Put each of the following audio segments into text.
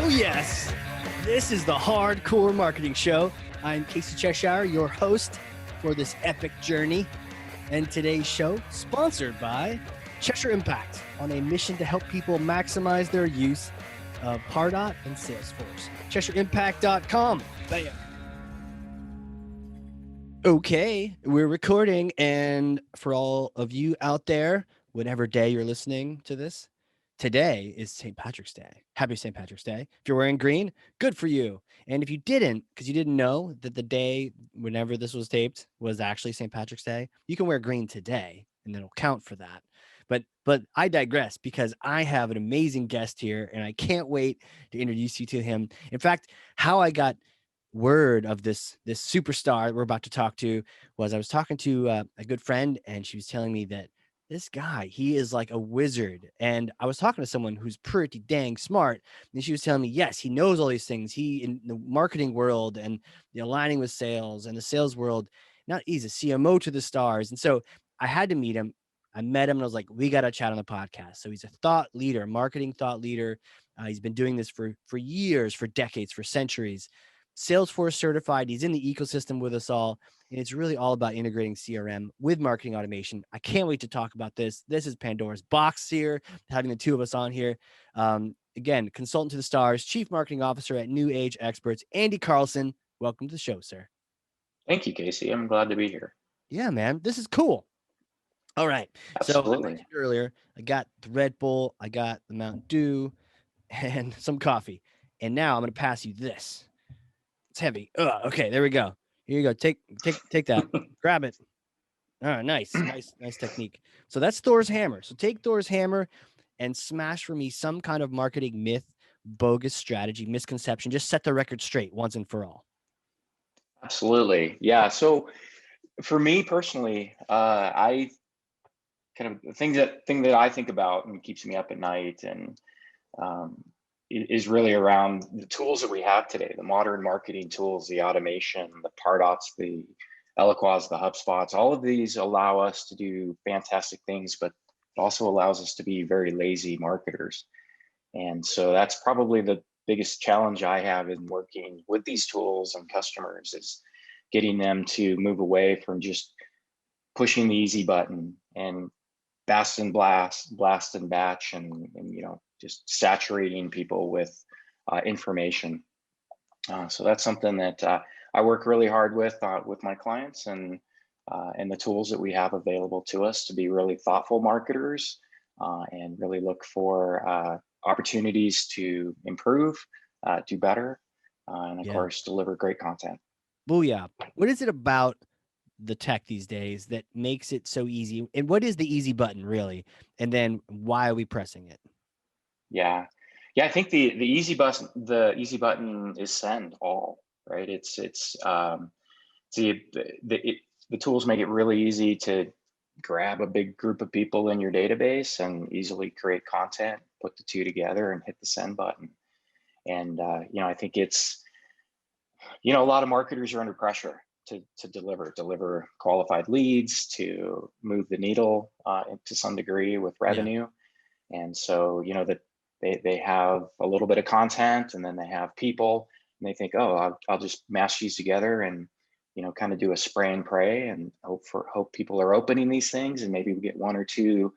Oh, yes. This is the Hardcore Marketing Show. I'm Casey Cheshire, your host for this epic journey. And today's show, sponsored by Cheshire Impact, on a mission to help people maximize their use of Pardot and Salesforce. CheshireImpact.com. Bam. Okay, we're recording. And for all of you out there, whatever day you're listening to this, today is St. Patrick's Day. Happy St. Patrick's Day. If you're wearing green, good for you. And if you didn't, because you didn't know that the day whenever this was taped was actually St. Patrick's Day, you can wear green today and it'll count for that. But I digress because I have an amazing guest here and I can't wait to introduce you to him. In fact, how I got word of this superstar we're about to talk to was I was talking to a good friend and she was telling me that this guy, he is like a wizard. And I was talking to someone who's pretty dang smart. And she was telling me, yes, he knows all these things. He in the marketing world and the aligning with sales and the sales world, not he's a CMO to the stars. And so I had to meet him. I met him and I was like, we got to chat on the podcast. So he's a thought leader, marketing thought leader. He's been doing this for years, for decades, for centuries. Salesforce certified. He's in the ecosystem with us all. And it's really all about integrating CRM with marketing automation. I can't wait to talk about this. This is Pandora's box here, having the two of us on here. Again, consultant to the stars, chief marketing officer at New Age Experts, Andy Carlson. Welcome to the show, sir. Thank you, Casey. I'm glad to be here. Yeah, man, this is cool. All right. So I Absolutely. mentioned earlier, I got the Red Bull, I got the Mountain Dew, and some coffee. And now I'm going to pass you this. It's heavy. Okay, there we go. Here you go. Take that. Grab it. All right, nice technique. So that's Thor's hammer. So take Thor's hammer and smash for me some kind of marketing myth, bogus strategy, misconception. Just set the record straight once and for all. Absolutely. Yeah. So for me personally, I kind of the thing that I think about and keeps me up at night and um, is really around the tools that we have today, the modern marketing tools, the automation, the Pardots, the Eloquas, the HubSpots. All of these allow us to do fantastic things, but it also allows us to be very lazy marketers. And so that's probably the biggest challenge I have in working with these tools and customers is getting them to move away from just pushing the easy button and blast and batch, and just saturating people with information. So that's something that I work really hard with my clients and the tools that we have available to us to be really thoughtful marketers and really look for opportunities to improve, do better, and of Yeah. course, deliver great content. Booyah. What is it about the tech these days that makes it so easy? And what is the easy button really? And then why are we pressing it? Yeah, yeah. I think the easy button is send all, right. It's the tools make it really easy to grab a big group of people in your database and easily create content, put the two together, and hit the send button. And I think it's a lot of marketers are under pressure to deliver qualified leads, to move the needle to some degree with Yeah. revenue. And so that they have a little bit of content, and then they have people, and they think, oh, I'll just mash these together and kind of do a spray and pray and hope people are opening these things, and maybe we get one or two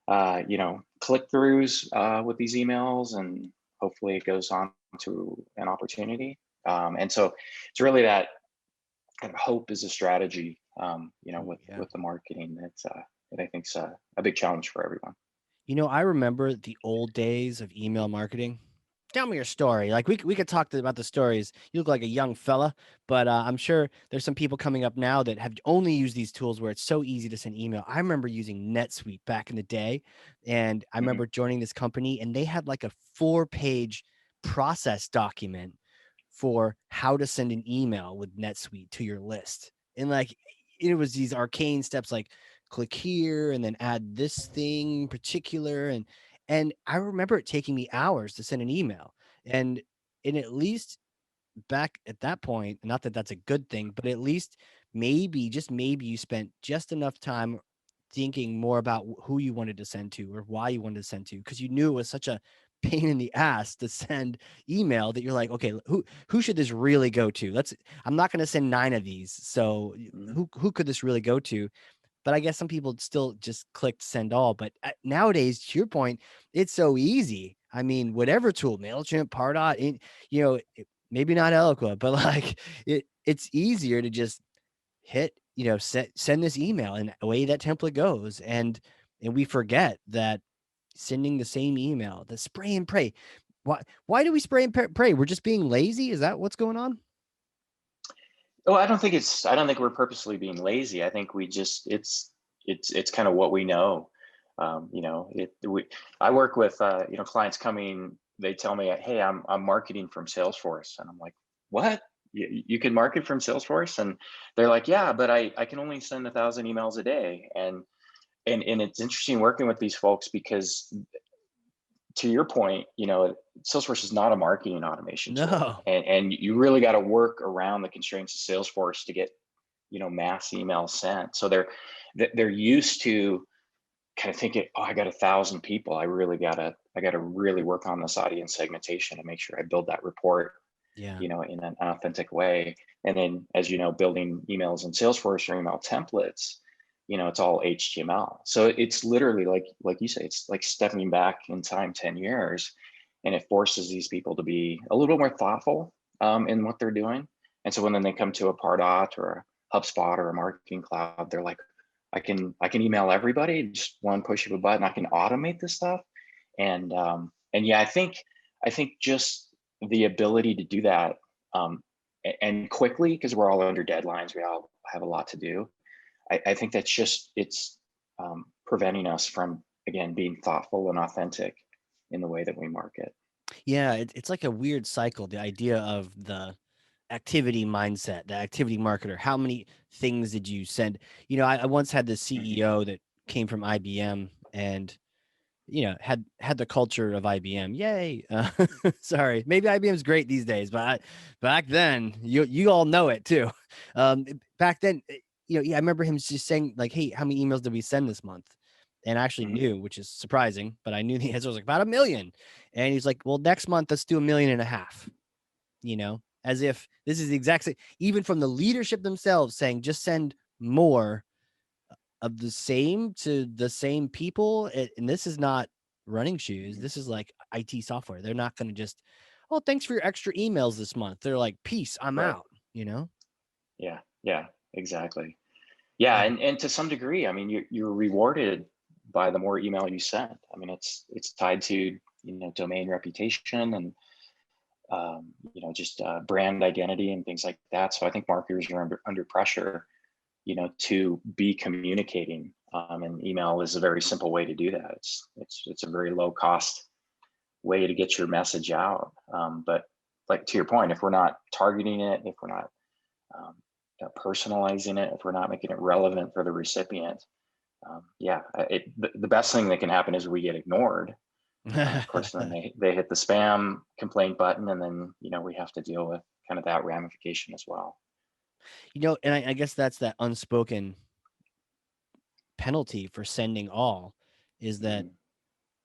click throughs with these emails, and hopefully it goes on to an opportunity. And so it's really that kind of hope is a strategy, with the marketing that I think's a big challenge for everyone. I remember the old days of email marketing. Tell me your story. Like we could talk about the stories. You look like a young fella, but I'm sure there's some people coming up now that have only used these tools where it's so easy to send email. I remember using NetSuite back in the day, and I Mhm. remember joining this company, and they had like a 4-page process document for how to send an email with NetSuite to your list, and like it was these arcane steps like click here and then add this thing in particular, and I remember it taking me hours to send an email. And at least back at that point, not that that's a good thing, but at least maybe, just maybe, you spent just enough time thinking more about who you wanted to send to or why you wanted to send to, because you knew it was such a pain in the ass to send email that you're like, okay, who should this really go to? I'm not going to send 9 of these. So Mhm. who could this really go to? But I guess some people still just clicked send all. But nowadays, to your point, it's so easy. I mean, whatever tool, MailChimp, Pardot, maybe not Eloqua, but like it's easier to just hit, send this email, and away that template goes. And we forget that sending the same email, the spray and pray. Why do we spray and pray? We're just being lazy. Is that what's going on? Oh, I don't think we're purposely being lazy. I think we just, it's kind of what we know. I work with, clients coming, they tell me, hey, I'm marketing from Salesforce. And I'm like, what? You can market from Salesforce? And they're like, yeah, but I can only send 1,000 emails a day. And it's interesting working with these folks because, to your point, Salesforce is not a marketing automation tool, No. and you really got to work around the constraints of Salesforce to get mass emails sent. So they're used to kind of thinking, oh, I got 1,000 people. I gotta really work on this audience segmentation and make sure I build that report, Yeah. in an authentic way. And then, as you know, building emails in Salesforce or email templates, it's all HTML. So it's literally like you say, it's like stepping back in time 10 years, and it forces these people to be a little more thoughtful in what they're doing. And so when then they come to a Pardot or a HubSpot or a marketing cloud, they're like, I can email everybody, just one push of a button. I can automate this stuff. And yeah, I think just the ability to do that, and quickly, because we're all under deadlines, we all have a lot to do. I think it's preventing us from, again, being thoughtful and authentic in the way that we market. Yeah, it's like a weird cycle. The idea of the activity mindset, the activity marketer. How many things did you send? I once had this Mhm. CEO that came from IBM, and had the culture of IBM. Yay! Sorry, maybe IBM's great these days, but back then, you all know it too. Back then, yeah, I remember him just saying like, "Hey, how many emails did we send this month?" And I actually Mhm. knew, which is surprising, but I knew the answer was like about 1 million. And he's like, "Well, next month let's do 1.5 million." As if this is the exact same. Even from the leadership themselves saying, just send more of the same to the same people. And this is not running shoes. Mhm. This is like IT software. They're not going to just, oh, thanks for your extra emails this month. They're like, peace, I'm Right. out, you know? Yeah. Yeah. Exactly. Yeah, Yeah. and to some degree, I mean, you're rewarded by the more email you send. I mean, it's tied to, domain reputation and, just brand identity and things like that. So I think marketers are under pressure, to be communicating. And email is a very simple way to do that. It's a very low cost way to get your message out. But like, to your point, if we're not targeting it, if we're not um, personalizing it, if we're not making it relevant for the recipient, yeah, the best thing that can happen is we get ignored. Of course, then they hit the spam complaint button, and then we have to deal with kind of that ramification as well. and I guess that's that unspoken penalty for sending all, is that Mhm.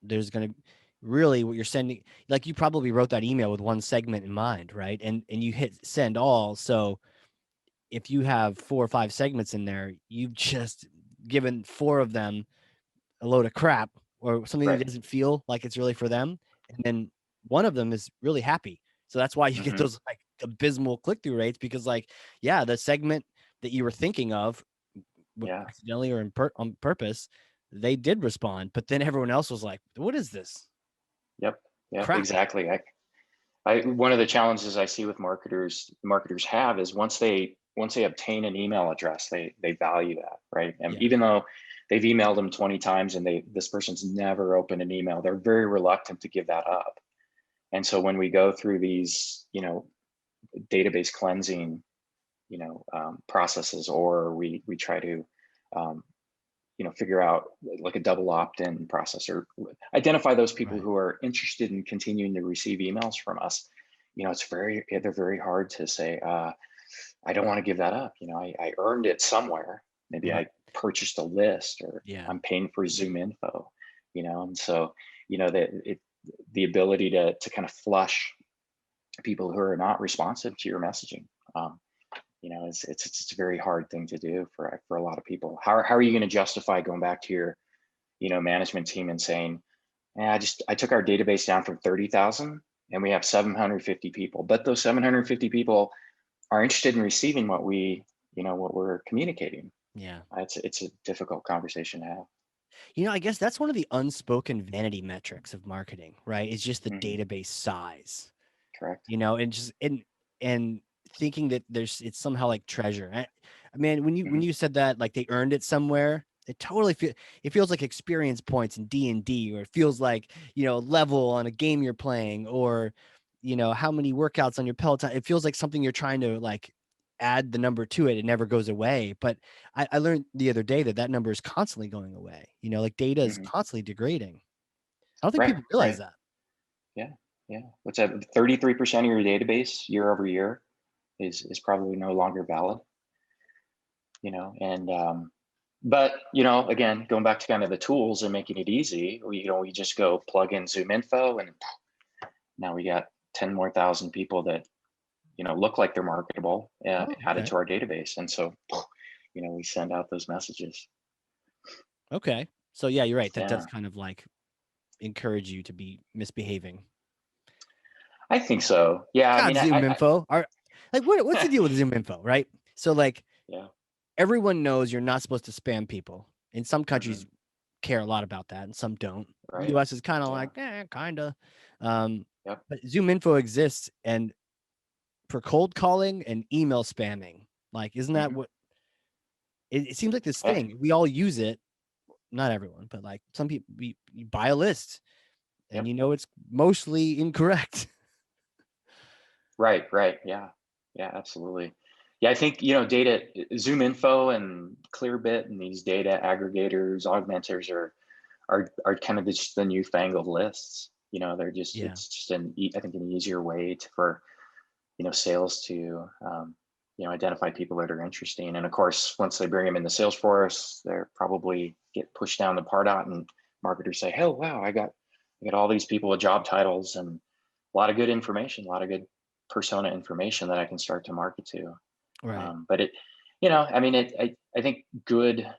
there's going to really what you're sending, like you probably wrote that email with one segment in mind, right? And you hit send all. So if you have 4 or 5 segments in there, you've just given 4 of them a load of crap or something that Right. doesn't feel like it's really for them. And then one of them is really happy. So that's why you get Hmm. those like abysmal click through rates, because like, yeah, the segment that you were thinking of Yeah. accidentally or on purpose, they did respond. But then everyone else was like, what is this Yep. Yep. crap? Exactly. One of the challenges I see with marketers have is once they obtain an email address, they value that, right? And Yeah. even though they've emailed them 20 times and this person's never opened an email, they're very reluctant to give that up. And so when we go through these, database cleansing, processes, or we try to, um, figure out like a double opt-in process, or identify those people Right. who are interested in continuing to receive emails from us. They're very hard to say, I don't want to give that up. I earned it somewhere. Maybe Right. I purchased a list, or Yeah. I'm paying for Zoom info, and so, that it the ability to kind of flush people who are not responsive to your messaging. Um, it's a very hard thing to do for a lot of people. How are you going to justify going back to your management team and saying, I took our database down from 30,000 and we have 750 people, but those 750 people are interested in receiving what we're communicating. Yeah. It's a difficult conversation to have. I guess that's one of the unspoken vanity metrics of marketing, right? It's just the Hmm. database size, Correct. and just and thinking that it's somehow like treasure. I mean, when Hmm. you said that like they earned it somewhere, it feels like experience points in D&D, or it feels like, level on a game you're playing, or how many workouts on your Peloton. It feels like something you're trying to like add the number to it. It never goes away. But I learned the other day that number is constantly going away. Like data is Hmm. constantly degrading. I don't think Right. people realize Right. that. Yeah. Yeah. What's that? 33% of your database year over year is probably no longer valid. And but again, going back to kind of the tools and making it easy, we just go plug in Zoom info, and now we got 10 more thousand people that look like they're marketable, Oh, added okay. to our database. And so we send out those messages. Okay. So yeah, you're right. That does Yeah, kind of like encourage you to be misbehaving. I think so. Yeah, I God, mean, Zoom info. Like what's the deal with Zoom info, right? So like yeah. everyone knows you're not supposed to spam people. In some Hmm. countries care a lot about that and some don't. Right. US is kind of Yeah. like, kinda. Um, Yep. but Zoom info exists, and for cold calling and email spamming. Like, isn't that Hmm. what it seems like this thing? We all use it, not everyone, but like some people, you buy a list and Yep. it's mostly incorrect. Right. Right. Yeah. Yeah. Absolutely. Yeah, I think data, Zoom Info and Clearbit and these data aggregators, augmenters are kind of just the newfangled lists. They're just Yeah. it's just I think an easier way for sales to identify people that are interesting. And of course, once they bring them into Salesforce, they're probably get pushed down the Pardot, and marketers say, "Oh wow, I got all these people with job titles and a lot of good information, a lot of good persona information that I can start to market to." Right. But I mean, I think good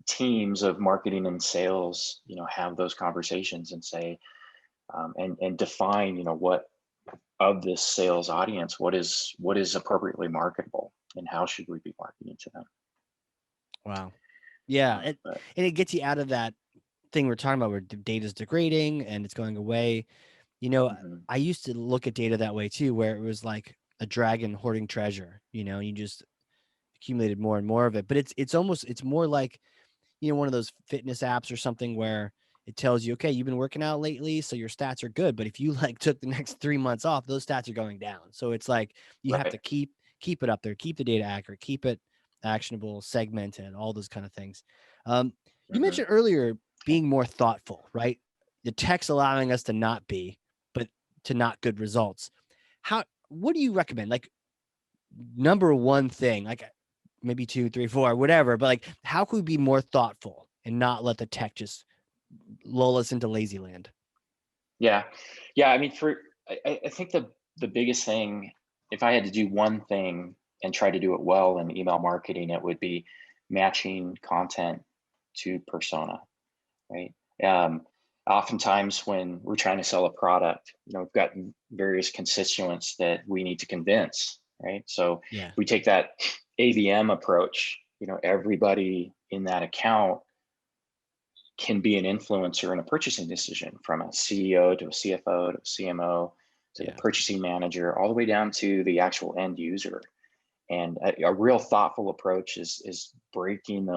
teams of marketing and sales, have those conversations and say, and define, what of this sales audience, what is appropriately marketable, and how should we be marketing to them. Wow. Yeah. But And it gets you out of that thing we're talking about where data is degrading and it's going away. You know, mhm, I used to look at data that way too, where it was like a dragon hoarding treasure. You just accumulated more and more of it. But it's more like, one of those fitness apps or something where it tells you, okay, you've been working out lately, so your stats are good. But if you like took the next 3 months off, those stats are going down. So it's like you have to right. keep it up there, keep the data accurate, keep it actionable, segmented, all those kind of things. Um, you Hmm. mentioned earlier Okay. being more thoughtful, right? The tech's allowing us to not be, but to not good results. What do you recommend? Like number one thing, like maybe two, three, four, whatever, but like how could we be more thoughtful and not let the tech just lull us into lazy land? Yeah. Yeah. I mean, I think the biggest thing, if I had to do one thing and try to do it well in email marketing, it would be matching content to persona, right? Um, Oftentimes when we're trying to sell a product, we've got various constituents that we need to convince, right? So Yeah. we take that AVM approach, everybody in that account can be an influencer in a purchasing decision, from a CEO to a CFO to a CMO to the Yeah. purchasing manager, all the way down to the actual end user. And a real thoughtful approach is breaking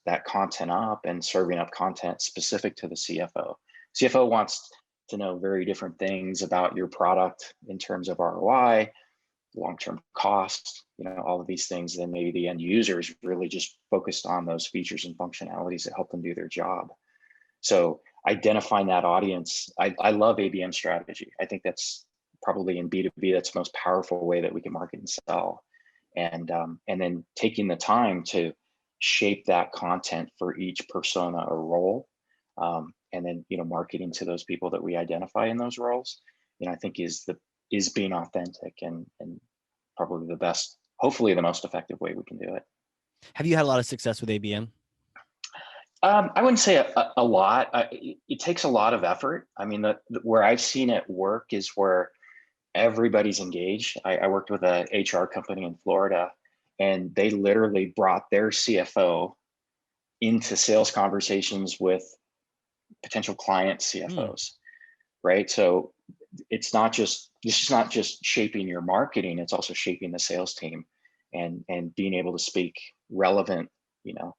that content up and serving up content specific to the CFO. CFO wants to know very different things about your product in terms of ROI, long-term cost, all of these things. Then maybe the end user is really just focused on those features and functionalities that help them do their job. So identifying that audience, I love ABM strategy. I think that's probably in B2B, that's the most powerful way that we can market and sell. And then taking the time to shape that content for each persona or role. and then marketing to those people that we identify in those roles, I think is being authentic, and probably the best, hopefully the most effective way we can do it. Have you had a lot of success with ABM? I wouldn't say a lot. It takes a lot of effort. I mean, where I've seen it work is where everybody's engaged. I worked with a HR company in Florida, and they literally brought their CFO into sales conversations with potential client CFOs, right? So this is not just shaping your marketing, it's also shaping the sales team, and being able to speak relevant, you know,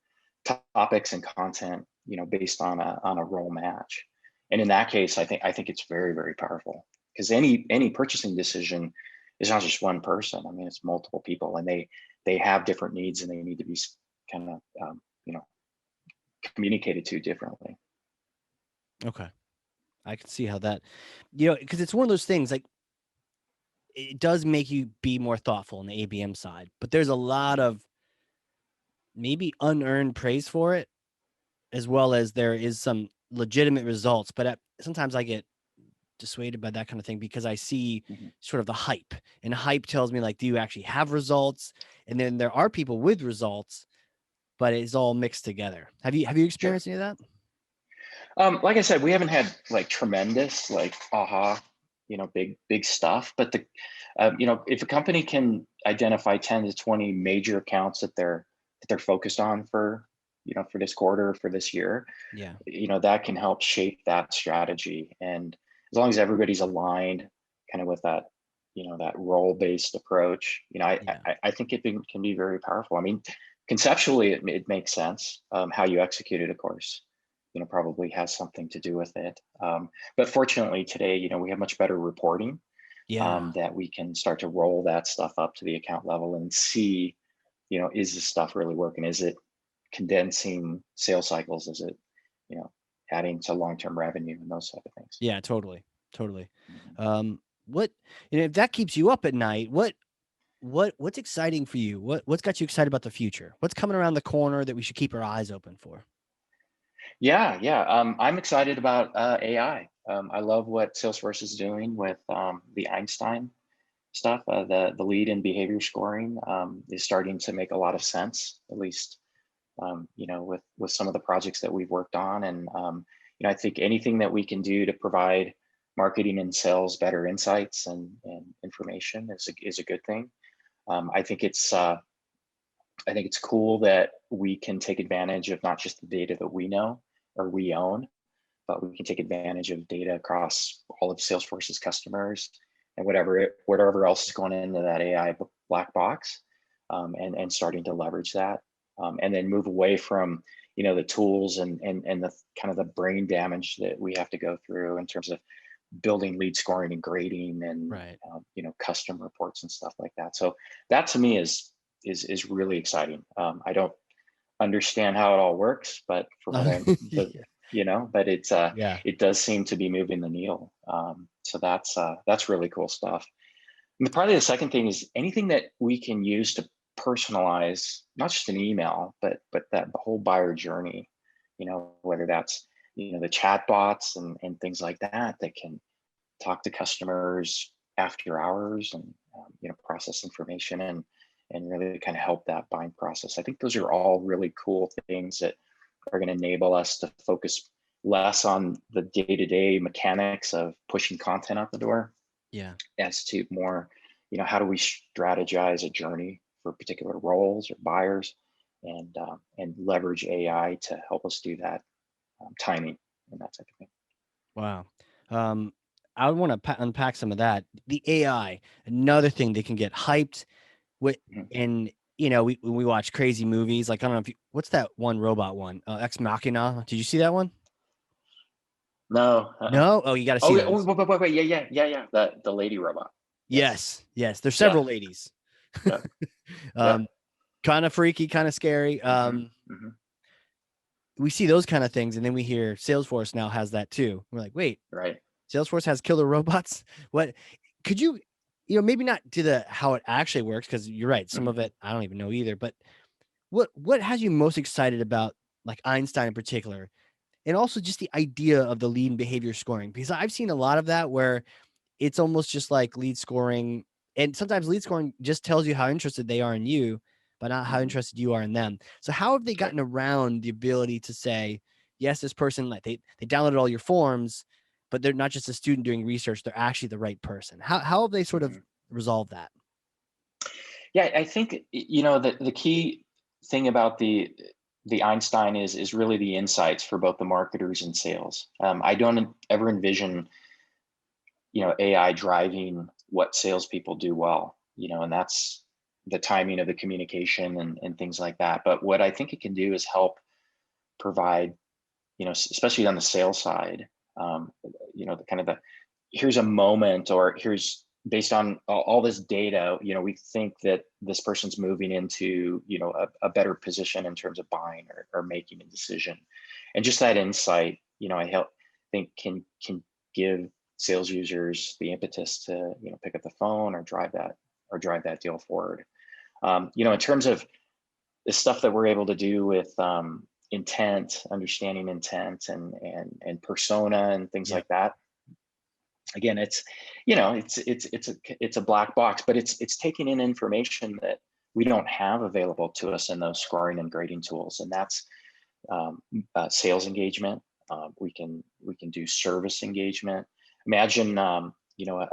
topics and content, based on a role match. And in that case, I think it's very, very powerful, because any purchasing decision is not just one person. I mean, it's multiple people, and they have different needs, and they need to be kind of communicated to differently. Okay. I can see how that, because it's one of those things, like, it does make you be more thoughtful on the ABM side, but there's a lot of maybe unearned praise for it, as well as there is some legitimate results. But sometimes I get dissuaded by that kind of thing because I see Mhm. sort of the hype, and hype tells me, like, do you actually have results? And then there are people with results, but it's all mixed together. Have you Sure. experienced any of that? Like I said, we haven't had like tremendous, like, aha, big stuff. But if a company can identify 10 to 20 major accounts that they're focused on for this quarter, for this year, Yeah. that can help shape that strategy. And as long as everybody's aligned, kind of with that role-based approach, Yeah. I think can be very powerful. I mean, conceptually, it makes sense. How you execute it, of course, probably has something to do with it. But fortunately today, we have much better reporting, Yeah. that we can start to roll that stuff up to the account level and see, is this stuff really working? Is it condensing sales cycles? Is it, you know, adding to long-term revenue and those type of things? Yeah, totally. Totally. Mhm. What, if that keeps you up at night, what's exciting for you? What's got you excited about the future? What's coming around the corner that we should keep our eyes open for? Yeah, yeah. I'm excited about AI. I love what Salesforce is doing with the Einstein stuff. The lead in behavior scoring is starting to make a lot of sense, at least with some of the projects that we've worked on. And I think anything that we can do to provide marketing and sales better insights and information is a good thing. I think it's cool that we can take advantage of not just the data that we know or we own, but we can take advantage of data across all of Salesforce's customers and whatever else is going into that AI black box, and starting to leverage that, and then move away from the tools and the kind of the brain damage that we have to go through in terms of building lead scoring and grading and Right. custom reports and stuff like that. So that to me is really exciting. I don't understand how it all works, but from what but Yeah. but it's Yeah. it does seem to be moving the needle. So that's really cool stuff. And probably the second thing is anything that we can use to personalize not just an email, but that the whole buyer journey. Whether that's the chat bots and things like that can talk to customers after hours, and process information and really kind of help that buying process. I think those are all really cool things that are going to enable us to focus less on the day-to-day mechanics of pushing content out the door, Yeah. as to more, how do we strategize a journey for particular roles or buyers, and leverage AI to help us do that, timing and that type of thing. Wow. Um, I want to unpack some of that. The AI, another thing that can get hyped with, Mhm. and when we watch crazy movies, like, I don't know if what's that one robot one? Ex Machina. Did you see that one? No. No. Oh, you got to Oh, see yeah, this. wait, yeah, yeah, yeah, yeah. The lady robot. Yes. Yes. Yes. There's Yeah. several ladies. Yeah. Yeah. um, Kind of freaky, kind of scary. Hmm. Hmm. We see those kind of things, and then we hear Salesforce now has that too. We're like, wait, Right. Salesforce has killer robots? What could you, maybe not to the how it actually works, because you're right, some Hmm. of it I don't even know either. But what has you most excited about, like, Einstein in particular? and also just the idea of the lead and behavior scoring, because I've seen a lot of that where it's almost just like lead scoring. And sometimes lead scoring just tells you how interested they are in you, but not how Hmm. interested you are in them. So how have they Right. gotten around the ability to say, yes, this person, like they downloaded all your forms, but they're not just a student doing research, they're actually the right person. How have they sort of Hmm. resolved that? Yeah, I think the key thing about the Einstein is really the insights for both the marketers and sales. I don't ever envision AI driving what salespeople do well, and that's the timing of the communication and things like that. But what I think it can do is help provide, especially on the sales side, the kind of the here's a moment, or here's based on all this data, we think that this person's moving into, a better position in terms of buying or making a decision. And just that insight, I think can give sales users the impetus to, pick up the phone or drive that deal forward. In terms of the stuff that we're able to do with intent, understanding intent and persona and things Yeah. like that. Again, it's a black box, but it's taking in information that we don't have available to us in those scoring and grading tools, and that's sales engagement. We can do service engagement. Imagine a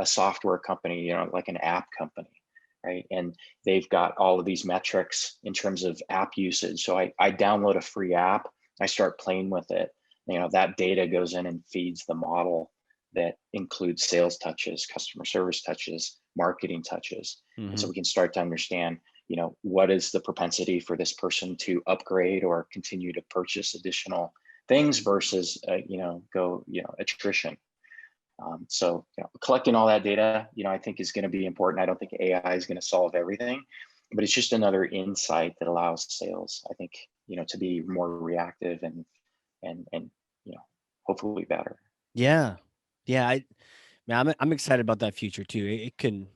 software company, like an app company, right? And they've got all of these metrics in terms of app usage. So I download a free app, I start playing with it. That data goes in and feeds the model that includes sales touches, customer service touches, marketing touches. And so Mm-hmm. we can start to understand, what is the propensity for this person to upgrade or continue to purchase additional things versus go attrition. So collecting all that data, I think is going to be important. I don't think AI is going to solve everything, but it's just another insight that allows sales, I think, to be more reactive and you know hopefully better. Yeah. Yeah. Man, I'm excited about that future too. It can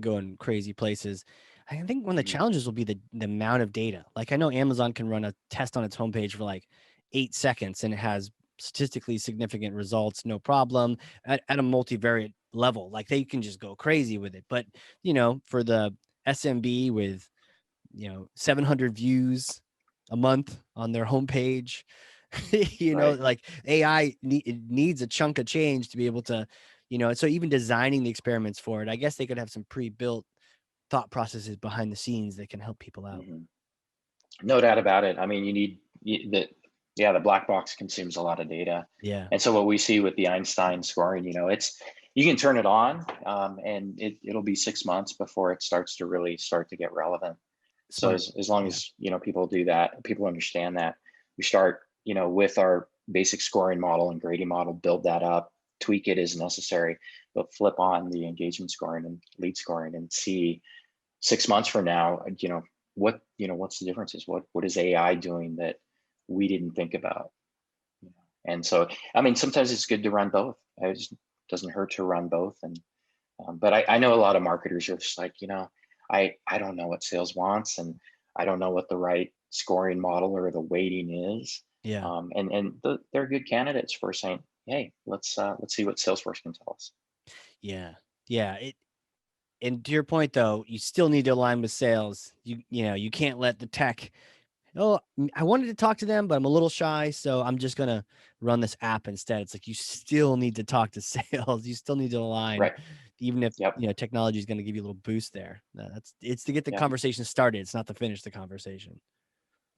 go in crazy places. I think one of the Mhm. challenges will be the amount of data. Like I know Amazon can run a test on its homepage for like 8 seconds and it has statistically significant results, no problem, at a multivariate level. Like they can just go crazy with it. But for the SMB with 700 views a month on their homepage, Right. like AI it needs a chunk of change to be able to, so even designing the experiments for it, I guess they could have some pre-built thought processes behind the scenes that can help people out. Hmm. No doubt about it. I mean, the black box consumes a lot of data. Yeah. And so what we see with the Einstein scoring, you can turn it on, and it'll be 6 months before it starts to really start to get relevant. So Smart. as long Yeah. as, people do that, people understand that, we start, with our basic scoring model and grading model, build that up, tweak it as necessary, but flip on the engagement scoring and lead scoring and see 6 months from now, what's the differences? What is AI doing that we didn't think about? And so, I mean, sometimes it's good to run both. It just doesn't hurt to run both. And but I know a lot of marketers are just like, I don't know what sales wants, and I don't know what the right scoring model or the weighting is. Yeah. They're good candidates for saying, hey, let's see what Salesforce can tell us. Yeah. Yeah. And to your point though, you still need to align with sales. You can't let the tech, oh, I wanted to talk to them, but I'm a little shy, so I'm just gonna run this app instead. It's like you still need to talk to sales. You still need to align, Right. even if Yep. technology is going to give you a little boost there. It's to get the Yeah. conversation started. It's not to finish the conversation.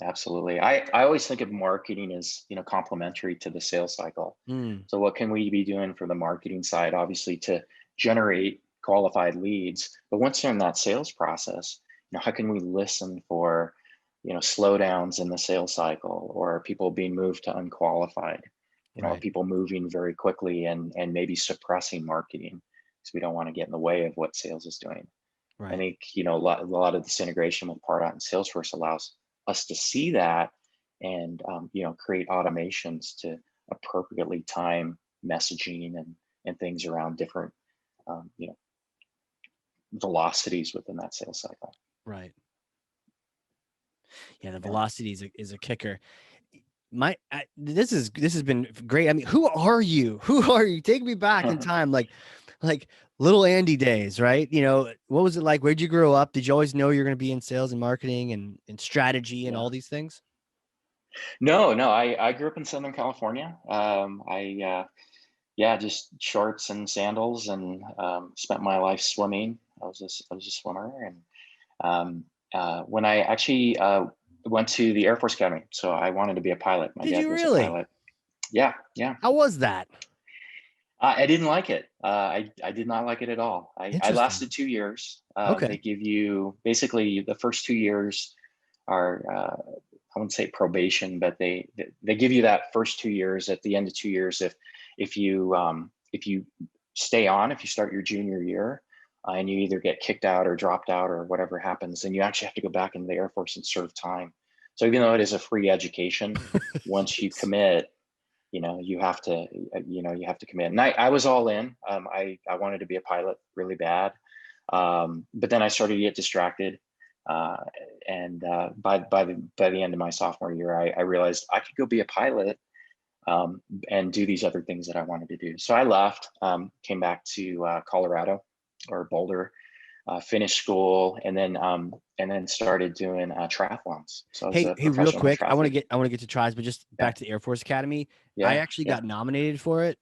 Absolutely. I always think of marketing as, complementary to the sales cycle. Mm, So what can we be doing for the marketing side? Obviously to generate qualified leads, but once they're in that sales process, how can we listen for, slowdowns in the sales cycle, or are people being moved to unqualified? Are right, people moving very quickly and maybe suppressing marketing because we don't want to get in the way of what sales is doing? I right. think, a lot of this integration with Pardot and Salesforce allows us to see that and, create automations to appropriately time messaging and things around different, um, you know, velocities within that sales cycle. Right. Yeah, the Yeah. velocity is a kicker. this has been great. I mean, who are you? Who are you? Take me back in time, like little Andy days, right? You know, what was it like? Where'd you grow up? Did you always know you're going to be in sales and marketing and strategy and Yeah. all these things? No, no, I grew up in Southern California. Yeah, just shorts and sandals, and spent my life swimming. I was a swimmer, and when I actually went to the Air Force Academy, so I wanted to be a pilot. My Did dad you was a really? pilot. Yeah, yeah. How was that? I didn't like it. I did not like it at all. I Interesting. lasted 2 years. They Okay. give you basically the first 2 years are I wouldn't say probation, but they give you that first 2 years. At the end of 2 years, if you stay on, if you start your junior year, and you either get kicked out or dropped out or whatever happens, then you actually have to go back into the Air Force and serve time. So even though it is a free education, once you Jeez. commit, you have to you have to commit. And I was all in. I wanted to be a pilot really bad, but then I started to get distracted, uh, and by the end of my sophomore year, I realized I could go be a pilot, and do these other things that I wanted to do. So I left, came back to Colorado or Boulder, finished school, and then started doing triathlons. So I was Hey, a real professional quick, triathlete. I want to get to tries, but just Yeah, back to the Air Force Academy. I yeah, actually yeah. got nominated for it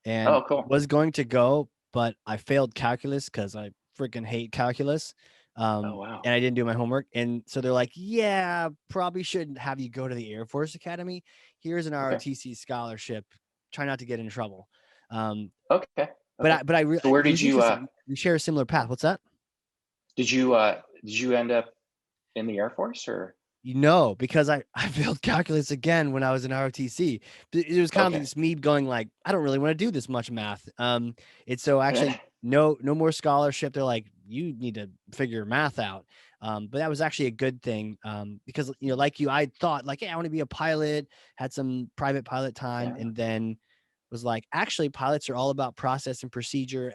and Oh, cool. was going to go, but I failed calculus because I freaking hate calculus. Oh, wow. And I didn't do my homework. And so they're like, yeah, probably shouldn't have you go to the Air Force Academy. Here's an Okay. ROTC scholarship. Try not to get in trouble. Um, Okay. Okay. So where it did was you interesting. We share a similar path. What's that? did you end up in the Air Force or? You know, because I failed calculus again when I was in ROTC. It was kind of Okay. just me going like, I don't really want to do this much math. It's so actually no more scholarship. They're like, you need to figure your math out. But that was actually a good thing. Because like you, I thought like, hey, I want to be a pilot, had some private pilot time, Yeah. and then was like, actually, pilots are all about process and procedure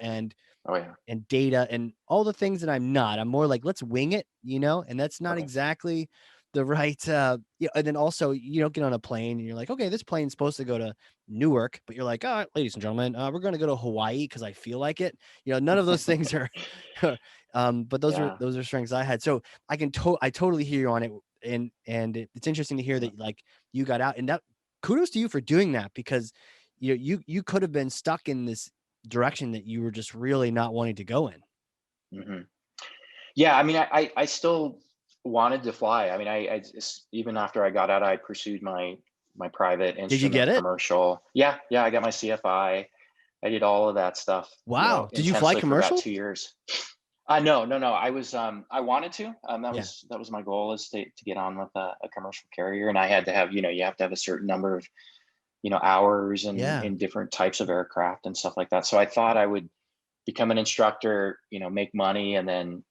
Oh, yeah. and data and all the things that I'm not. I'm more like, let's wing it, and that's not Okay. exactly the right and then also you don't get on a plane and you're like, okay, this plane's supposed to go to Newark, but you're like, all right, ladies and gentlemen, we're going to go to Hawaii because I feel like it. None of those things are but Yeah. those are strengths I had. So I totally hear you on it. And it's interesting to hear Yeah. that like you got out, and that kudos to you for doing that, because you could have been stuck in this direction that you were just really not wanting to go in. Hmm. Yeah. I mean, I still wanted to fly. I mean, even after I got out, I pursued my private Did you get instrument it? commercial. Yeah. Yeah. I got my CFI. I did all of that stuff, Wow. Did you fly intensely for about commercial? 2 years. No, no, no. I wanted to. Yeah. That was my goal, is to get on with a commercial carrier, and I had to have, you have to have a certain number of, hours Yeah. in different types of aircraft and stuff like that. So I thought I would become an instructor, make money, and then,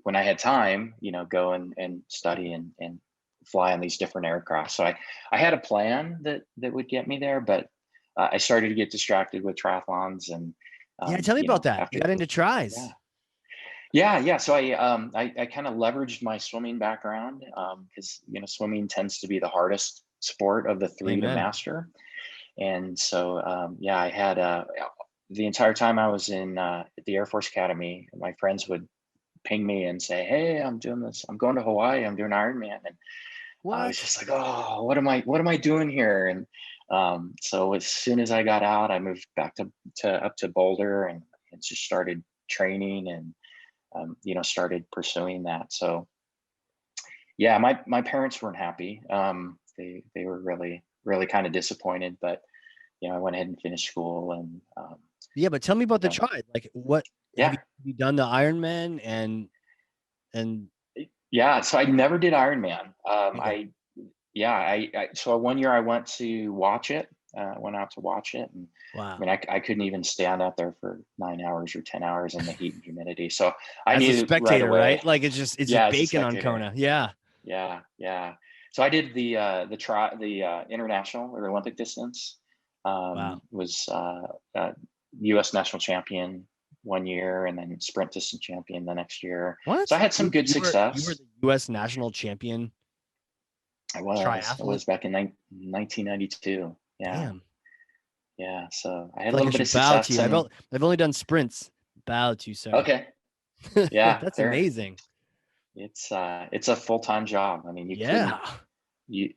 when I had time, go and study and fly on these different aircraft. So I had a plan that would get me there, but I started to get distracted with triathlons, and Yeah. Tell me about that. You after, got into yeah. tries. Yeah, yeah. So I kind of leveraged my swimming background, because swimming tends to be the hardest sport of the three to Amen. master. And so yeah, I had the entire time I was in at the Air Force Academy, my friends would ping me and say, "Hey, I'm doing this. I'm going to Hawaii. I'm doing Ironman." And I was What? just like, "Oh, what am I doing here?" And so as soon as I got out, I moved back to up to Boulder, and just started training, and started pursuing that. So yeah, my parents weren't happy. They were really really kind of disappointed, but I went ahead and finished school, and Yeah, but tell me about you the know, tries. Like, what yeah, have you done the Ironman and yeah. So I never did Ironman. okay. Yeah, so one year I went to watch it. Went out to watch it, and I Wow. mean, I couldn't even stand out there for 9 hours or 10 hours in the heat and humidity. So I As a knew right spectator, away. right? Like it's just Yeah, as a bacon on spectator. Kona. Yeah. Yeah, yeah. So I did the international or Olympic distance. Wow. Was U.S. national champion one year, and then sprint distance champion the next year. So What? I had some good You were success. the US national champion. It triathlete? was back in 1992. Yeah. Damn. Yeah. So I I had feel a like I little bit of should bow to success you. and I've only done sprints. Bow to you, sir. okay. Yeah, That's there. amazing. It's a full-time job. I mean, you couldn't Yeah.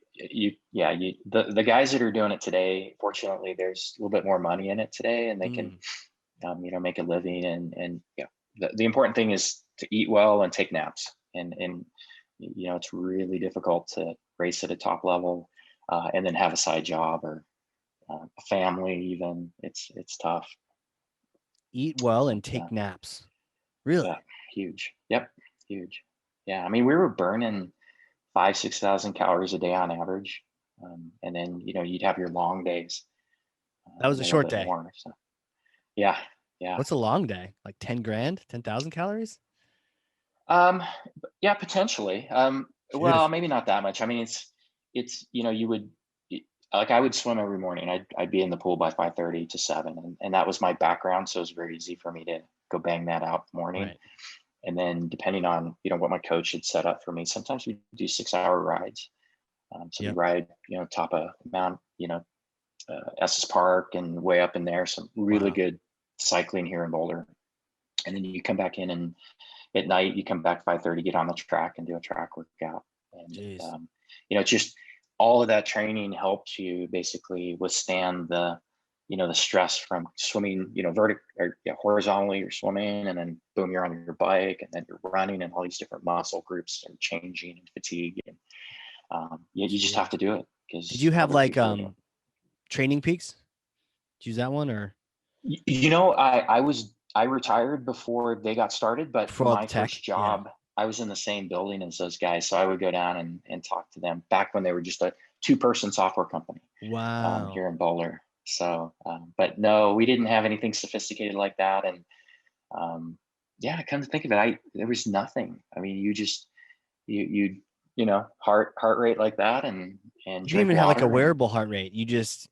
yeah, the guys that are doing it today, fortunately, there's a little bit more money in it today and they can Mm, make a living and yeah. The important thing is to eat well and take naps. And it's really difficult to race at a top level and then have a side job or a family even. It's tough. eat well and But take naps. yeah, Really? huge. Yep, huge. Yeah, I mean, we were burning 5,000 to 6,000 calories a day on average, and then you'd have your long days That was and a a little short bit day. more. So yeah, yeah. What's a long day? Like 10 grand? 10,000 calories? Um, yeah, potentially. Well, Jeez. maybe not that much. I mean, it's you would like I would swim every morning. I'd be in the pool by 5:30 to 7, and that was my background, so it was very easy for me to go bang that out in the morning. Right. And then depending on what my coach had set up for me, sometimes we do 6-hour rides. So we Yep. ride top of Mount Estes Park and way up in there. Some really Wow. good cycling here in Boulder, and then you come back in and at night you come back 5:30, get on the track and do a track workout. And Jeez. it's just all of that training helps you basically withstand the stress from swimming, or horizontally you're swimming and then boom, you're on your bike and then you're running and all these different muscle groups are changing and fatigue. And you just have Jeez. to do it Did because you have other like people are doing it. Training Peaks? Did you use that one or I retired before they got started, but before all the my tech? first Yeah. job, I was in the same building as those guys. So I would go down and talk to them back when they were just a two-person software company Wow. here in Boulder. So, but no, we didn't have anything sophisticated like that. And yeah, come to think of it, there was nothing. I mean, heart rate like that and You didn't drink even have like a water. And wearable heart rate. You just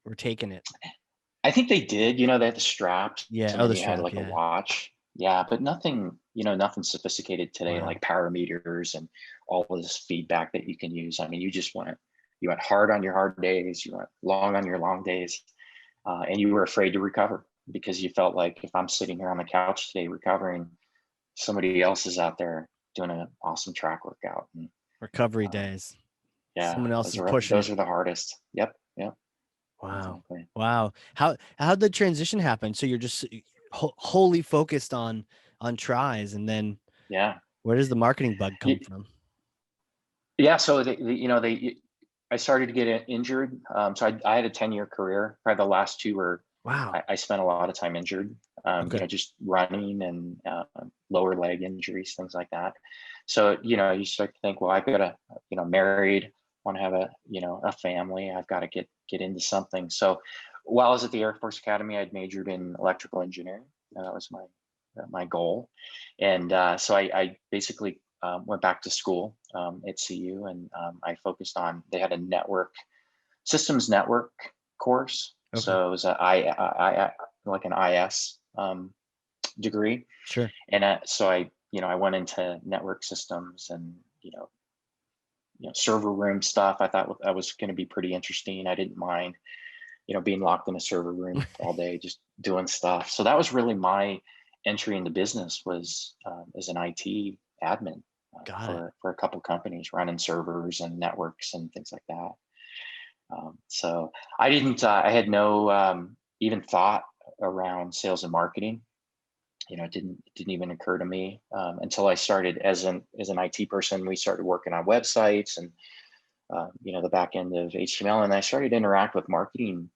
were taking it. I think they did, they had the straps Yeah. and Oh, then the you had strap. like a Yeah. watch. Yeah, but nothing, nothing sophisticated today, Wow. like power meters and all of this feedback that you can use. I mean, you went hard on your hard days, you went long on your long days, and you were afraid to recover because you felt like if I'm sitting here on the couch today recovering, somebody else is out there doing an awesome track workout. And Recovery um, days. yeah, Someone else is pushing those it. are the hardest. Yep, yep, Wow. exactly. Wow. How did the transition happen? So you're just wholly focused on tries, and then Yeah. where does the marketing bug come from? Yeah, so I started to get injured. So I had a 10-year career. Probably the last two were Wow. I spent a lot of time injured. Okay. Just running and lower leg injuries, things like that. So you start to think, well, I've got to, married, want to have a family. I've got to get into something. So while I was at the Air Force Academy, I'd majored in electrical engineering. That was my goal. And so I basically went back to school at CU, and I focused on. They had a systems network course, Okay. so it was like an IS degree, Sure. and so I went into network systems and server room stuff. I thought that was going to be pretty interesting. I didn't mind being locked in a server room all day, just doing stuff. So that was really my entry into business was as an IT admin Got it. for a couple companies running servers and networks and things like that. So I didn't, I had no even thought around sales and marketing. It didn't even occur to me until I started as an IT person. We started working on websites and the back end of HTML, and I started to interact with marketing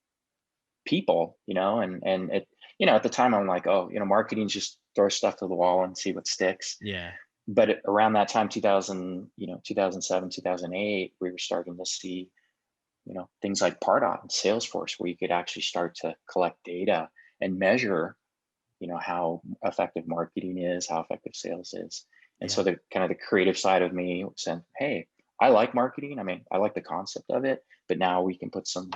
people, and at the time I'm like, oh, marketing's just throw stuff to the wall and see what sticks. Yeah. But around that time, 2007, 2008, we were starting to see, things like Pardot and Salesforce, where you could actually start to collect data and measure, how effective marketing is, how effective sales is. And so Yeah. the kind of the creative side of me said, hey, I like marketing. I mean, I like the concept of it, but now we can put some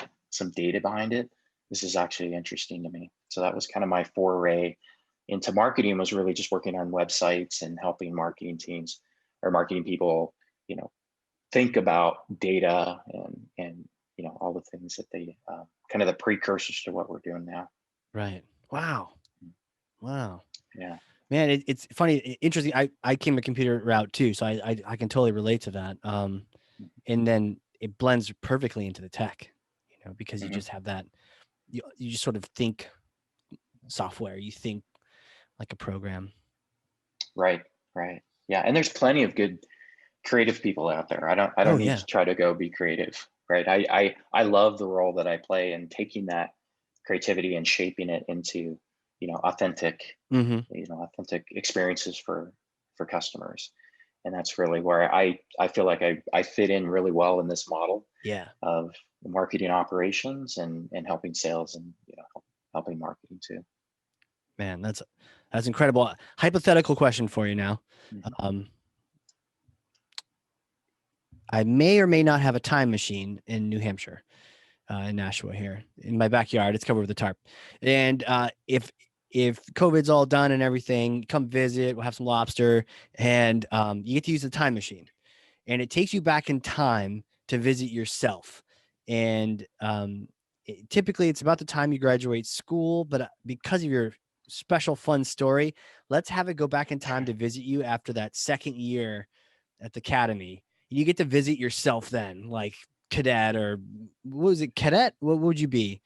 data behind it. This is actually interesting to me. So that was kind of my foray into marketing, was really just working on websites and helping marketing teams or marketing people, you know, think about data and all the things that they kind of the precursors to what we're doing now. Right. Wow. Wow. Yeah. Man, it's funny, interesting. I came a computer route too, so I can totally relate to that. And then it blends perfectly into the tech, because you Hmm. just have that. You just sort of think software. You think like a program. Right. Right. Yeah. And there's plenty of good creative people out there. I Oh don't need yeah. to try to go be creative. Right. I love the role that I play and taking that creativity and shaping it into, authentic, Mm-hmm. authentic experiences for customers. And that's really where I feel like I fit in really well in this model Yeah. of marketing operations and helping sales and helping marketing too. Man, that's incredible. Hypothetical question for you now. Mhm. Um, I may or may not have a time machine in New Hampshire, in Nashua here in my backyard. It's covered with a tarp. And if COVID's all done and everything, come visit. We'll have some lobster, and you get to use the time machine, and it takes you back in time to visit yourself. And typically, it's about the time you graduate school, but because of your special fun story, let's have it go back in time to visit you after that second year at the academy. You get to visit yourself then, like cadet, or what was it, cadet? What would you be?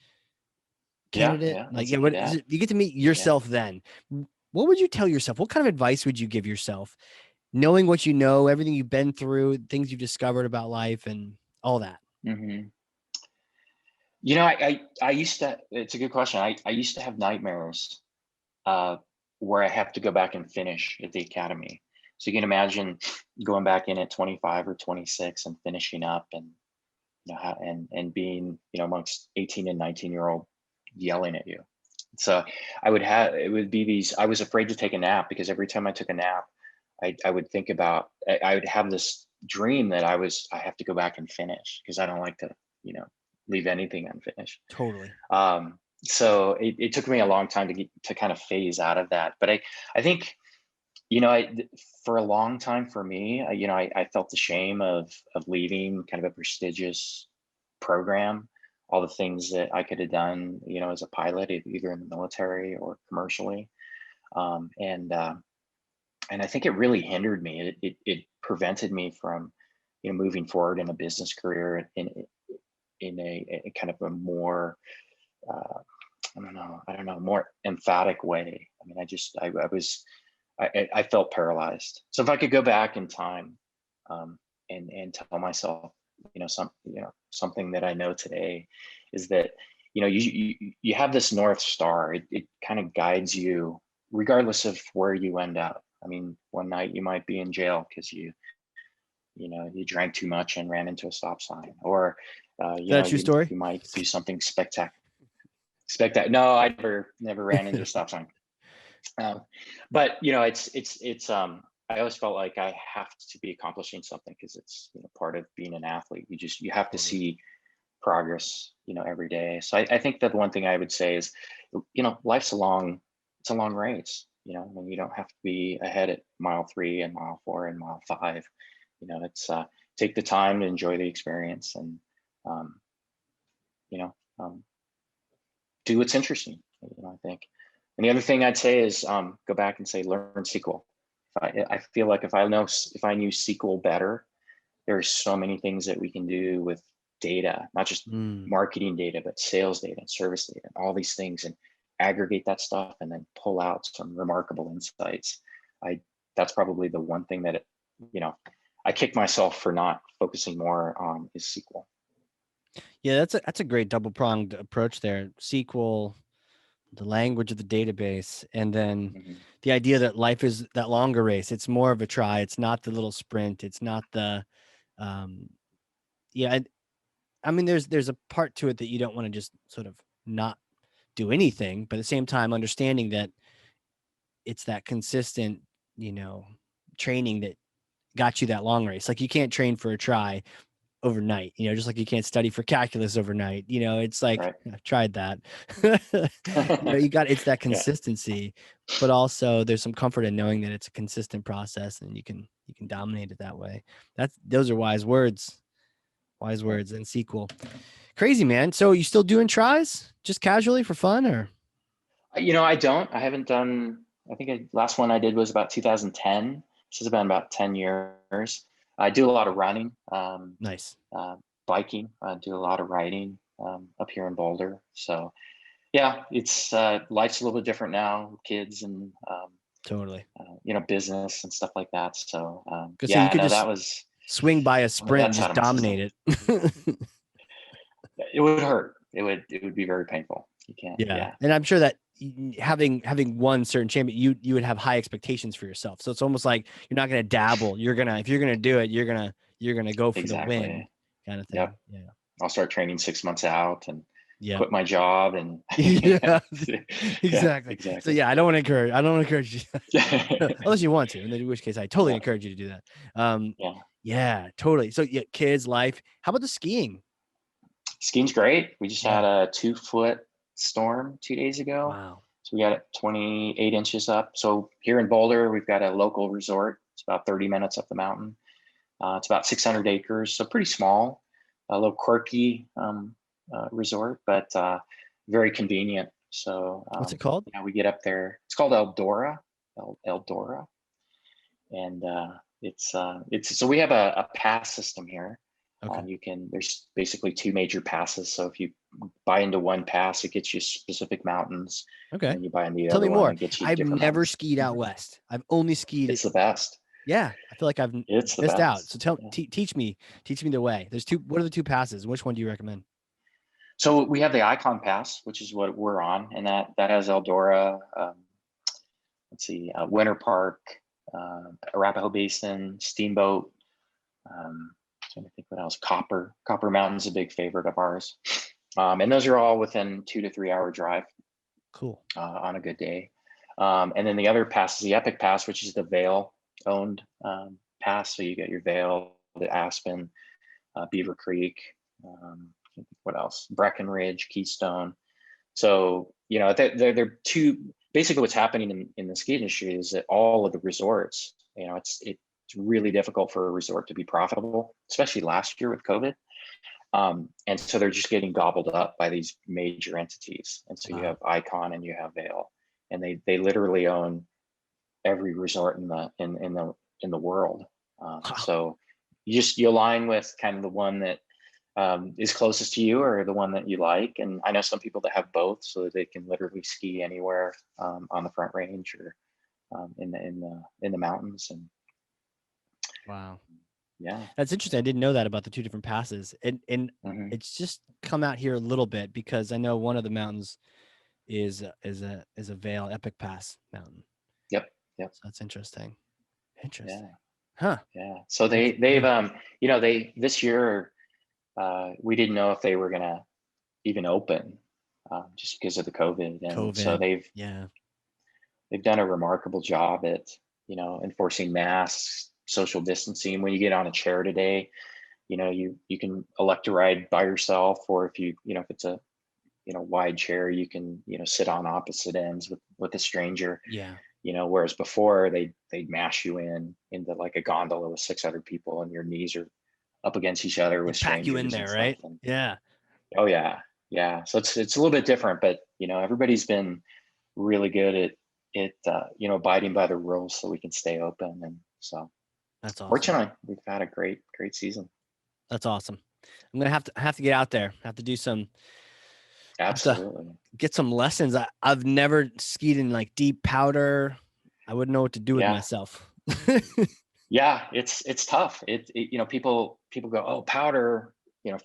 Yeah, Candidate? yeah, Like, that's a yeah, what cadet. you get to meet Yeah. yourself then. What would you tell yourself? What kind of advice would you give yourself, knowing what you know, everything you've been through, things you've discovered about life, and all that? Hmm. I used to. It's a good question. I used to have nightmares uh, where I have to go back and finish at the academy. So you can imagine going back in at 25 or 26 and finishing up, and and being amongst 18 and 19-year-old yelling at you. So it would be these. I was afraid to take a nap because every time I took a nap, I would think about. I would have this dream that I have to go back and finish because I don't like to you know leave anything unfinished. Totally. So it took me a long time to kind of phase out of that. But I think, you know, I, for a long time for me, I felt the shame of leaving kind of a prestigious program, all the things that I could have done, as a pilot, either in the military or commercially. Um, and, uh, and I think it really hindered me. It prevented me from, moving forward in a business career in a kind of a more, uh, I don't know, more emphatic way. I mean, I was, I felt paralyzed. So if I could go back in time, and tell myself, something that I know today is that, you have this North Star. It kind of guides you regardless of where you end up. I mean, one night you might be in jail because you drank too much and ran into a stop sign, or, Is that a true story? you might do something spectacular. No, I never ran into a stop sign. Um, but I always felt like I have to be accomplishing something because it's part of being an athlete. You have to Totally. see progress, every day. So I think that the one thing I would say is, life's it's a long race. I mean, you don't have to be ahead at mile 3 and mile 4 and mile 5. It's take the time to enjoy the experience and um, you know um, do what's interesting. I think. And the other thing I'd say is go back and say learn SQL. I feel like if I knew SQL better, there's so many things that we can do with data, not just Mm. marketing data, but sales data and service data, and all these things, and aggregate that stuff and then pull out some remarkable insights. I That's probably the one thing that you know I kick myself for not focusing more on is SQL. Yeah, that's a great double pronged approach there. SQL, the language of the database, and then Hmm. the idea that life is that longer race. It's more of a try. It's not the little sprint. It's not the um yeah, I mean there's a part to it that you don't want to just sort of not do anything, but at the same time understanding that it's that consistent, you know, training that got you that long race. Like you can't train for a try overnight, just like you can't study for calculus overnight. It's like Right. I've tried that. It's that Yeah. consistency, but also there's some comfort in knowing that it's a consistent process and you can You can dominate it that way. Those are wise words. Wise words and sequel. Crazy, man. So you still doing tries just casually for fun or? I haven't done, I think last one I did was about 2010. This has been about 10 years. I do a lot of running, Nice. biking. I do a lot of riding up here in Boulder. So yeah, it's life's a little bit different now with kids and Totally. business and stuff like that. So Because so you yeah, could no, just that was swing by a sprint and that's out just of my system. dominate it. It would hurt. It would be very painful. You can't. Yeah. Yeah, And I'm sure that having one certain champion, you would have high expectations for yourself. So it's almost like you're not gonna dabble. If you're gonna do it, you're gonna go for the win exactly. kind of thing. Yep. Yeah. I'll start training 6 months out and Yeah. quit my job and Yeah. yeah, Exactly. So exactly. yeah, I don't encourage you unless you want to, in which case I totally Yeah, encourage you to do that. Um, yeah. yeah, totally. So yeah, kids, life. How about the skiing? Skiing's great. We just had Yeah. a 2 foot storm 2 days ago. Wow. So we got it 28 inches up. So here in Boulder, we've got a local resort. It's about 30 minutes up the mountain. It's about 600 acres, so pretty small, a little quirky resort, but very convenient. So What's it called? yeah, we get up there. It's called Eldora, Eldora, and it's so we have a pass system here. Okay. There's basically two major passes. So if you buy into one pass, it gets you specific mountains, Okay. and then you buy into the Tell me other one, more. it gets you I've different never mountains. skied out Mhm. west. I've only skied it. It's the best. Yeah, I feel like I've It's the missed out. best. So tell Yeah. teach me the way. There's two. What are the two passes? Which one do you recommend? So we have the Icon Pass, which is what we're on, and that has Eldora. Let's see, Winter Park, Arapahoe Basin, Steamboat. Trying to think what else. Copper Mountain's a big favorite of ours, and those are all within 2 to 3 hour drive Cool. on a good day. And then the other pass is the Epic Pass, which is the Vail owned pass. So you get your Vail, the Aspen, Beaver Creek. What else? Breckenridge, Keystone. So they're two. Basically, what's happening in the ski industry is that all of the resorts, it's really difficult for a resort to be profitable, especially last year with COVID. And so they're just getting gobbled up by these major entities. And so you Wow. have Icon and you have Vail, and they literally own every resort in the world. Wow. So you align with kind of the one that is closest to you or the one that you like. And I know some people that have both, so that they can literally ski anywhere on the Front Range or in the mountains. And Wow. yeah, That's interesting. I didn't know that about the two different passes. And hmm it's just come out here a little bit because I know one of the mountains is a Vail Epic Pass mountain. yep, yep, So that's interesting. yeah, Interesting. Huh. yeah. So That's they've they this year we didn't know if they were gonna even open just because of the COVID, and so COVID. they've Yeah. they've done a remarkable job at enforcing masks, social distancing. When you get on a chair today, you can elect to ride by yourself, or if it's a wide chair, you can sit on opposite ends with a stranger. Yeah. Whereas before they'd mash you into like a gondola with 600 people, and your knees are up against each other with Like pack you in strangers there, and stuff. right? And Yeah. oh yeah, yeah. So it's a little bit different, but everybody's been really good at abiding by the rules so we can stay open. And so That's awesome. fortunately we've had a great season. That's awesome. I'm gonna have to get out there. Have to do some have to Absolutely. get some lessons. I've never skied in like deep powder. I wouldn't know what to do with Yeah. myself. Yeah, it's tough. People go, oh, powder,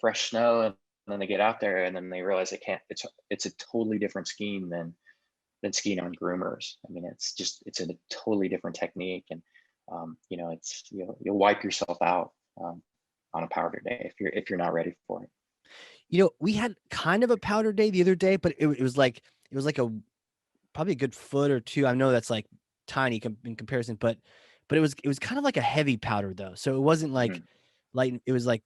fresh snow, and then they get out there and then they realize they can't. It's a totally different skiing than skiing on groomers. I mean, it's a totally different technique, and it's you'll wipe yourself out on a powder day if you're not ready for it. We had kind of a powder day the other day, but it was like a probably a good foot or two. I know that's like tiny in comparison, but it was kind of like a heavy powder though. So it wasn't like Mhm. light. It was like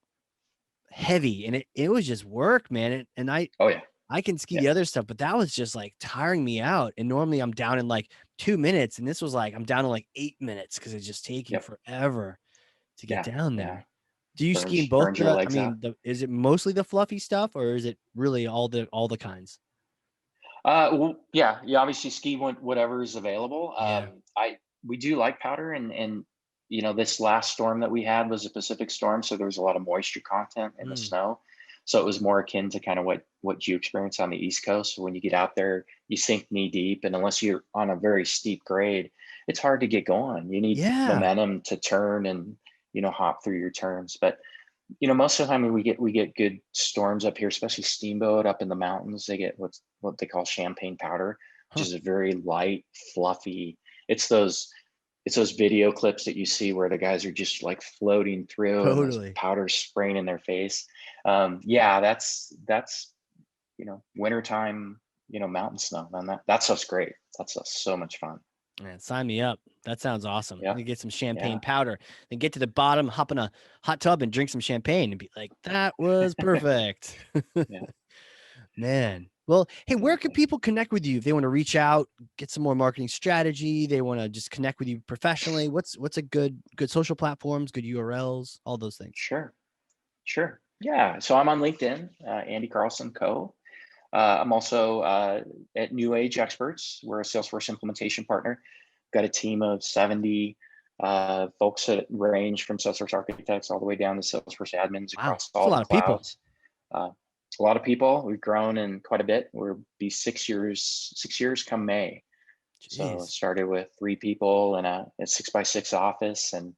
heavy, and it was just work, man. And I Oh yeah, I can ski Yeah. the other stuff, but that was just like tiring me out. And normally I'm down in like 2 minutes, and this was like I'm down in like 8 minutes because it's just taking Yep. forever to get Yeah. down Yeah. there. Do you ski in both Burns your the? I legs out. mean, is it mostly the fluffy stuff, or is it really all the kinds? Well, yeah, you obviously ski whatever is available. Yeah. We do like powder, and this last storm that we had was a Pacific storm, so there was a lot of moisture content in the Mm. snow. So it was more akin to kind of what you experience on the East Coast. So when you get out there, you sink knee deep, and unless you're on a very steep grade, it's hard to get going. You need Yeah. momentum to turn and hop through your turns. But most of the time we get good storms up here, especially Steamboat up in the mountains. They get what they call champagne powder, which Huh. is a very light, fluffy. It's those it's those video clips that you see where the guys are just like floating through and this Totally. powder spraying in their face. Yeah, that's wintertime, mountain snow, man. That stuff's great. That stuff's so much fun. Man, sign me up. That sounds awesome. Yeah, You get some champagne yeah, powder, then get to the bottom, hop in a hot tub and drink some champagne and be like, that was perfect. yeah, Man. Well, hey, where can exactly. people connect with you if they want to reach out, get some more marketing strategy, they want to just connect with you professionally? What's a good social platforms, good URLs, all those things? Sure, sure. Yeah. So I'm on LinkedIn, Andy Carlson Co. I'm also at New Age Experts. We're a Salesforce implementation partner. Got a team of 70 folks that range from Salesforce architects all the way down to Salesforce admins Wow, across it's a all the lot of people. clouds. Uh, a lot of people. We've grown in quite a bit. We'll be 6 years come May. So Jeez. started with 3 people in a 6x6 office, and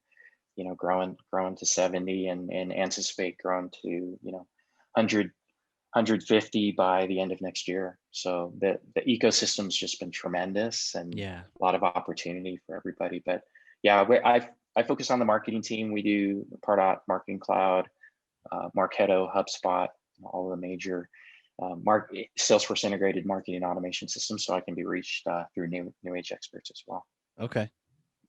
growing to 70, and anticipate growing to 150 by the end of next year. So the ecosystem's just been tremendous, and Yeah. a lot of opportunity for everybody. But yeah, I focus on the marketing team. We do Pardot, Marketing Cloud, Marketo, HubSpot, all the major Salesforce integrated marketing automation systems. So I can be reached through New Age Experts as well. Okay.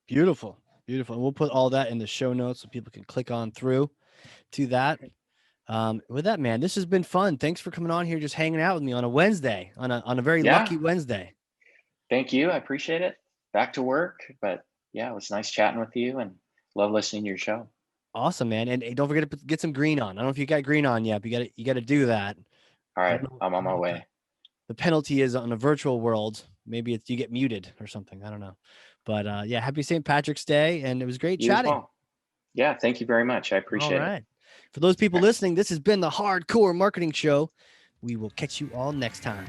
Beautiful. Beautiful. And we'll put all that in the show notes so people can click on through to that. Great. With that, man, this has been fun. Thanks for coming on here, just hanging out with me on a Wednesday, on a very lucky Yeah, Wednesday. thank you. I appreciate it. Back to work, but yeah, it was nice chatting with you, and love listening to your show. Awesome, man. And hey, don't forget to get some green on. I don't know if you got green on yet, but you gotta do that. All I right, don't know, I'm I on don't my know what way. the penalty is on a virtual world. Maybe it's you get muted or something. I don't know. But yeah, happy St. Patrick's Day, and it was great You as chatting. well. Yeah, thank you very much. I All appreciate it. right. For those people All right. listening, this has been the Hardcore Marketing Show. We will catch you all next time.